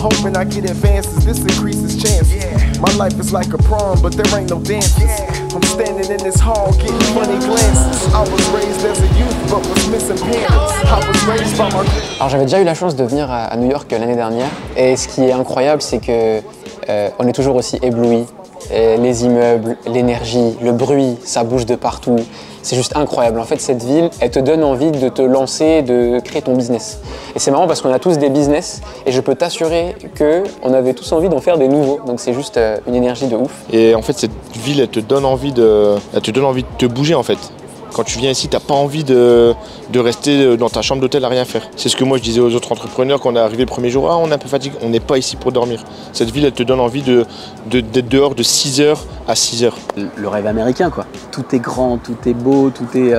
hoping I get advances, this increases chances. My life is like a prom, but there ain't no dances. I'm standing in this hall getting funny glances. I was raised as a youth, but was missing parents. I was raised by my... Alors j'avais déjà eu la chance de venir à New York l'année dernière, et ce qui est incroyable, c'est que on est toujours aussi ébloui. Les immeubles, l'énergie, le bruit, ça bouge de partout. C'est juste incroyable. En fait, cette ville, elle te donne envie de te lancer, de créer ton business. Et c'est marrant parce qu'on a tous des business et je peux t'assurer qu'on avait tous envie d'en faire des nouveaux. Donc c'est juste une énergie de ouf. Et en fait, cette ville, elle te donne envie de te bouger en fait. Quand tu viens ici, tu n'as pas envie de rester dans ta chambre d'hôtel à rien faire. C'est ce que moi je disais aux autres entrepreneurs quand on est arrivé le premier jour. Ah, on est un peu fatigué, on n'est pas ici pour dormir. Cette ville, elle te donne envie d'être dehors de 6h à 6h. Le rêve américain, quoi. Tout est grand, tout est beau, tout est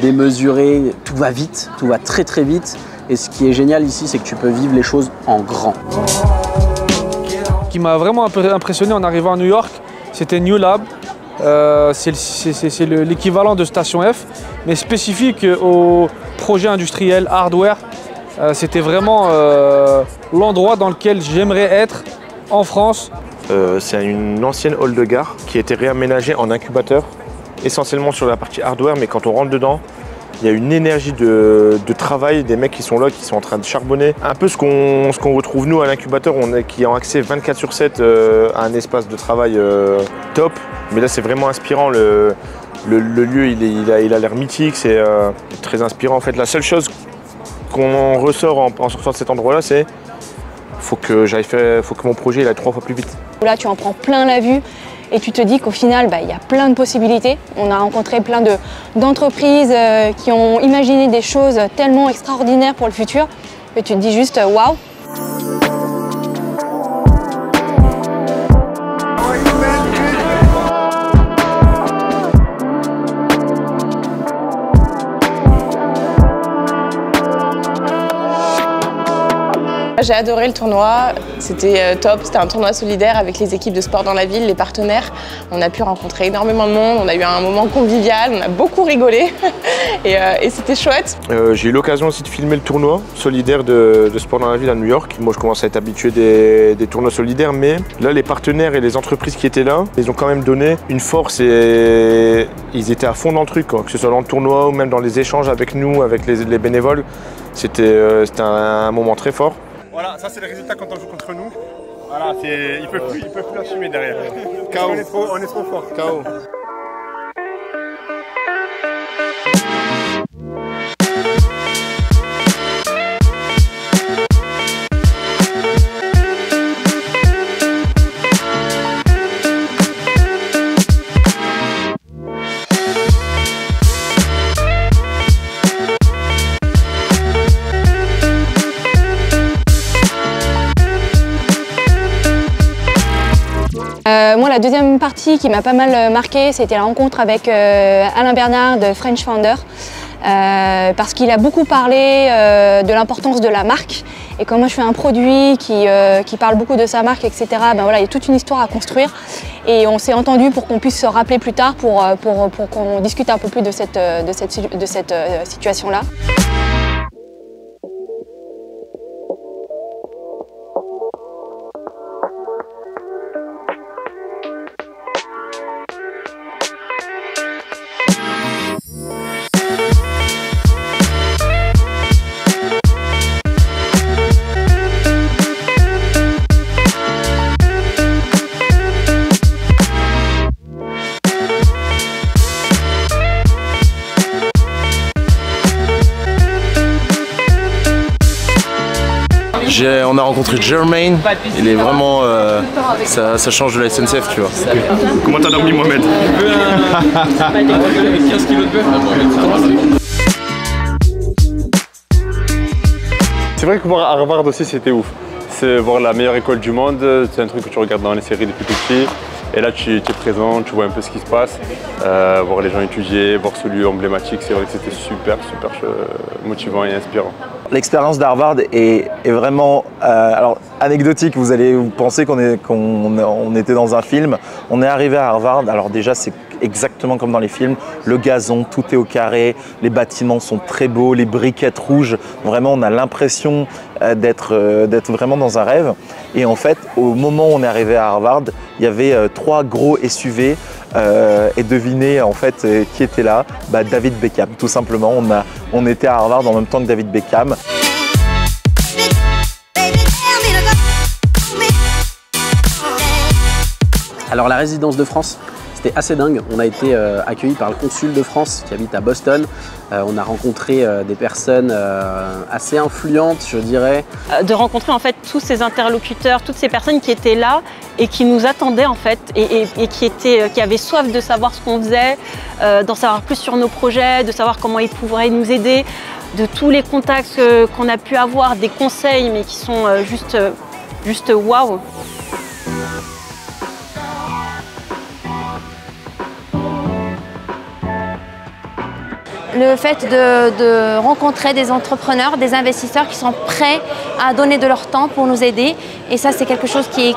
démesuré, tout va vite, tout va très très vite. Et ce qui est génial ici, c'est que tu peux vivre les choses en grand. Ce qui m'a vraiment impressionné en arrivant à New York, c'était New Lab. C'est l'équivalent de Station F, mais spécifique au projet industriel hardware. C'était vraiment l'endroit dans lequel j'aimerais être en France. C'est une ancienne hall de gare qui a été réaménagée en incubateur, essentiellement sur la partie hardware, mais quand on rentre dedans, il y a une énergie de travail, des mecs qui sont là, qui sont en train de charbonner. Un peu ce qu'on retrouve nous à l'incubateur, qui ont accès 24/7 à un espace de travail top. Mais là, c'est vraiment inspirant. Le lieu, il a l'air mythique, c'est très inspirant. En fait, la seule chose qu'on ressort en sortant de cet endroit-là, c'est faut que mon projet il aille 3 fois plus vite. Là, tu en prends plein la vue. Et tu te dis qu'au final, il y a plein de possibilités. On a rencontré plein d'entreprises qui ont imaginé des choses tellement extraordinaires pour le futur que tu te dis juste waouh. J'ai adoré le tournoi, c'était top, c'était un tournoi solidaire avec les équipes de sport dans la ville, les partenaires. On a pu rencontrer énormément de monde, on a eu un moment convivial, on a beaucoup rigolé et c'était chouette. J'ai eu l'occasion aussi de filmer le tournoi solidaire de sport dans la ville à New York. Moi je commence à être habitué des tournois solidaires, mais là les partenaires et les entreprises qui étaient là, ils ont quand même donné une force et ils étaient à fond dans le truc, quoi. Que ce soit dans le tournoi ou même dans les échanges avec nous, avec les bénévoles. C'était un moment très fort. Voilà, ça c'est le résultat quand on joue contre nous. Voilà, ils peuvent plus assumer derrière. KO. On est trop fort. KO. Moi, la deuxième partie qui m'a pas mal marqué, c'était la rencontre avec Alain Bernard de French Founder. Parce qu'il a beaucoup parlé de l'importance de la marque. Et comme moi je fais un produit qui parle beaucoup de sa marque, etc., voilà, il y a toute une histoire à construire. Et on s'est entendu pour qu'on puisse se rappeler plus tard pour qu'on discute un peu plus de cette situation-là. On a rencontré Jermaine, il est vraiment, ça change de la SNCF, tu vois. Comment t'as dormi, Mohamed? 15 kilos de bœuf. C'est vrai que voir Harvard aussi c'était ouf. C'est voir la meilleure école du monde, c'est un truc que tu regardes dans les séries depuis tout petit. Et là tu es présent, tu vois un peu ce qui se passe, voir les gens étudier, voir ce lieu emblématique, c'est vrai que c'était super motivant et inspirant. L'expérience d'Harvard est vraiment alors, anecdotique. Vous allez penser qu'on était dans un film. On est arrivé à Harvard. Alors déjà, c'est exactement comme dans les films. Le gazon, tout est au carré. Les bâtiments sont très beaux. Les briquettes rouges. Vraiment, on a l'impression d'être vraiment dans un rêve. Et en fait, au moment où on est arrivé à Harvard, il y avait 3 gros SUV. Et devinez en fait qui était là, David Beckham, tout simplement. On était à Harvard en même temps que David Beckham. Alors la résidence de France, c'était assez dingue. On a été accueillis par le consul de France qui habite à Boston. On a rencontré des personnes assez influentes, je dirais. De rencontrer en fait tous ces interlocuteurs, toutes ces personnes qui étaient là et qui nous attendaient en fait et qui avaient soif de savoir ce qu'on faisait, d'en savoir plus sur nos projets, de savoir comment ils pourraient nous aider, de tous les contacts qu'on a pu avoir, des conseils mais qui sont juste waouh. Le fait de rencontrer des entrepreneurs, des investisseurs qui sont prêts à donner de leur temps pour nous aider. Et ça, c'est quelque chose qui est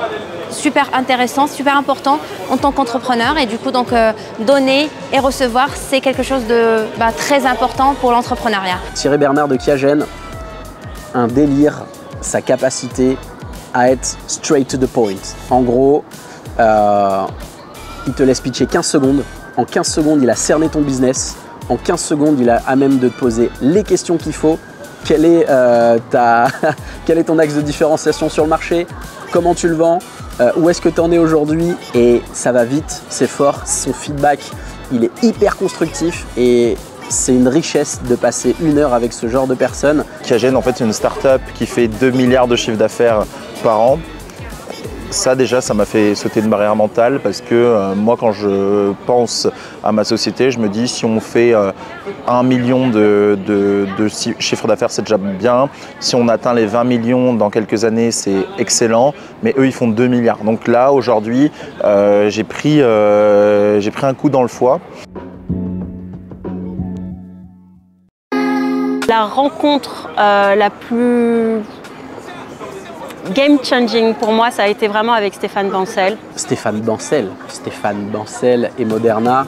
super intéressant, super important en tant qu'entrepreneur. Et du coup, donc, donner et recevoir, c'est quelque chose de très important pour l'entrepreneuriat. Thierry Bernard de Kiagen, un délire, sa capacité à être straight to the point. En gros, il te laisse pitcher 15 secondes. En 15 secondes, il a cerné ton business. En 15 secondes, il a à même de te poser les questions qu'il faut. Quel est ton axe de différenciation sur le marché? Comment tu le vends? Où est-ce que tu en es aujourd'hui? Et ça va vite, c'est fort. Son feedback, il est hyper constructif et c'est une richesse de passer 1 heure avec ce genre de personnes. Kiagen, en fait, c'est une start-up qui fait 2 milliards de chiffre d'affaires par an. Ça déjà, ça m'a fait sauter une barrière mentale parce que moi, quand je pense à ma société, je me dis si on fait 1 million de chiffre d'affaires, c'est déjà bien. Si on atteint les 20 millions dans quelques années, c'est excellent. Mais eux, ils font 2 milliards. Donc là, aujourd'hui, j'ai pris un coup dans le foie. La rencontre la plus game changing pour moi, ça a été vraiment avec Stéphane Bancel. Stéphane Bancel et Moderna.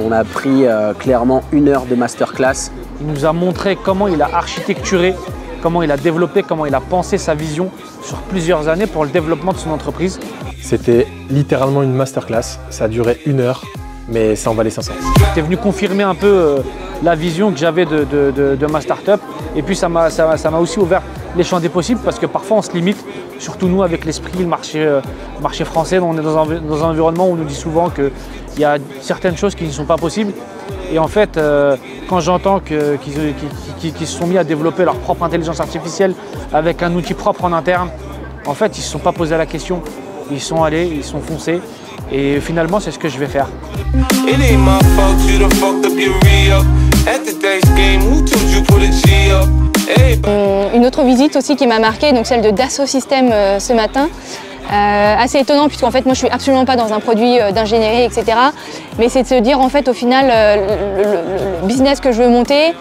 On a pris clairement 1 heure de masterclass. Il nous a montré comment il a architecturé, comment il a développé, comment il a pensé sa vision sur plusieurs années pour le développement de son entreprise. C'était littéralement une masterclass. Ça a duré 1 heure, mais ça en valait 500. J'étais venu confirmer un peu la vision que j'avais de ma start-up. Et puis ça m'a aussi ouvert les champs des possibles parce que parfois on se limite, surtout nous avec l'esprit, le marché français. On est dans un environnement où on nous dit souvent qu'il y a certaines choses qui ne sont pas possibles. Et en fait, quand j'entends qu'ils se sont mis à développer leur propre intelligence artificielle avec un outil propre en interne, en fait, ils ne se sont pas posé la question. Ils sont allés, ils sont foncés. Et finalement, c'est ce que je vais faire. Une autre visite aussi qui m'a marquée, donc celle de Dassault Systèmes ce matin. Assez étonnant puisqu'en fait moi je suis absolument pas dans un produit d'ingénierie, etc. Mais c'est de se dire en fait au final le business que je veux monter,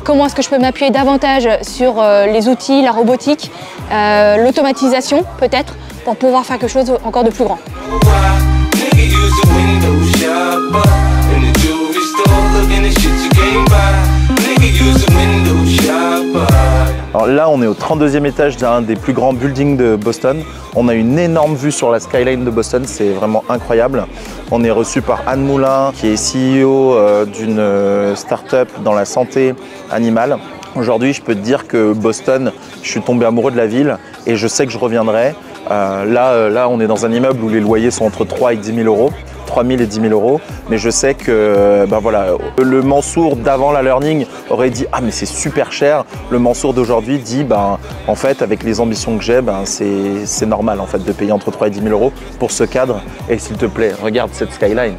comment est-ce que je peux m'appuyer davantage sur les outils, la robotique, l'automatisation peut-être, pour pouvoir faire quelque chose encore de plus grand. Alors là, on est au 32e étage d'un des plus grands buildings de Boston. On a une énorme vue sur la skyline de Boston, c'est vraiment incroyable. On est reçu par Anne Moulin, qui est CEO d'une start-up dans la santé animale. Aujourd'hui, je peux te dire que Boston, je suis tombé amoureux de la ville et je sais que je reviendrai. Là, on est dans un immeuble où les loyers sont entre 3 et 10 000 euros. 3 000 et 10 000 euros, mais je sais que voilà, le Mansour d'avant la learning aurait dit ah mais c'est super cher. Le Mansour d'aujourd'hui dit en fait avec les ambitions que j'ai, c'est normal en fait de payer entre 3 et 10 000 euros pour ce cadre. Et s'il te plaît, regarde cette skyline.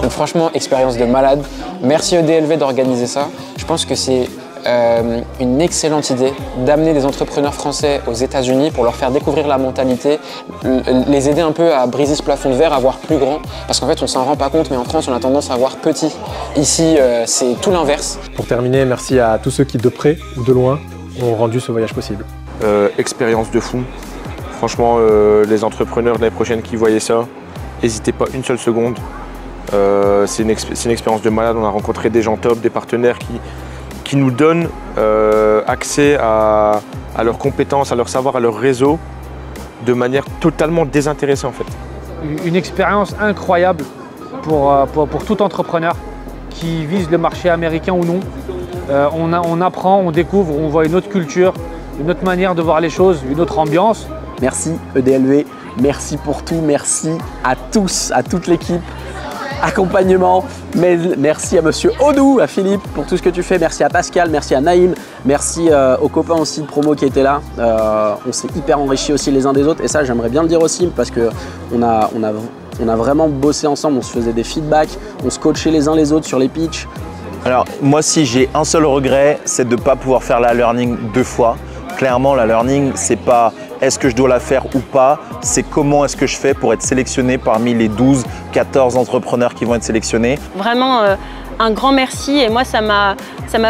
Donc franchement, expérience de malade. Merci EDLV d'organiser ça. Je pense que c'est une excellente idée d'amener des entrepreneurs français aux États-Unis pour leur faire découvrir la mentalité, les aider un peu à briser ce plafond de verre, à voir plus grand. Parce qu'en fait, on s'en rend pas compte, mais en France, on a tendance à voir petit. Ici, c'est tout l'inverse. Pour terminer, merci à tous ceux qui, de près ou de loin, ont rendu ce voyage possible. Expérience de fou. Franchement, les entrepreneurs de l'année prochaine qui voyaient ça, n'hésitez pas une seule seconde. C'est une expérience de malade. On a rencontré des gens top, des partenaires qui nous donnent accès à leurs compétences, à leur savoir, à leur réseau de manière totalement désintéressée en fait. Une expérience incroyable pour tout entrepreneur qui vise le marché américain ou non. On apprend, on découvre, on voit une autre culture, une autre manière de voir les choses, une autre ambiance. Merci EDLV, merci pour tout, merci à tous, à toute l'équipe. Accompagnement, mais merci à monsieur Odou, à Philippe pour tout ce que tu fais, merci à Pascal, merci à Naïm, merci aux copains aussi de promo qui étaient là. On s'est hyper enrichis aussi les uns des autres et ça j'aimerais bien le dire aussi parce que on a vraiment bossé ensemble, on se faisait des feedbacks, on se coachait les uns les autres sur les pitchs. Alors moi si j'ai un seul regret, c'est de ne pas pouvoir faire la learning 2 fois. Clairement la learning c'est pas est-ce que je dois la faire ou pas, c'est comment est-ce que je fais pour être sélectionné parmi les 12, 14 entrepreneurs qui vont être sélectionnés. Vraiment un grand merci et moi ça m'a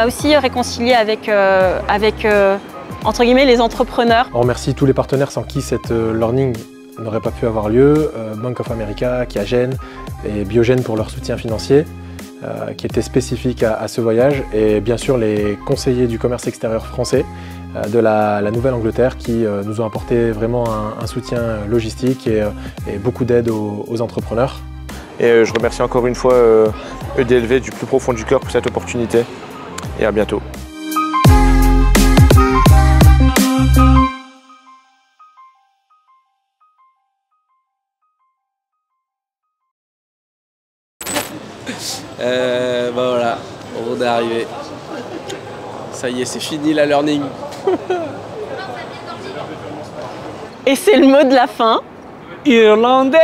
aussi réconcilié avec entre guillemets les entrepreneurs. On remercie tous les partenaires sans qui cette learning n'aurait pas pu avoir lieu, Bank of America, Qiagen et Biogen pour leur soutien financier qui était spécifique à ce voyage et bien sûr les conseillers du commerce extérieur français de la Nouvelle-Angleterre qui nous ont apporté vraiment un soutien logistique et beaucoup d'aide aux entrepreneurs. Et je remercie encore une fois EDLV du plus profond du cœur pour cette opportunité et à bientôt. Voilà, on est arrivé. Ça y est, c'est fini la learning. Et c'est le mot de la fin. Irlandais.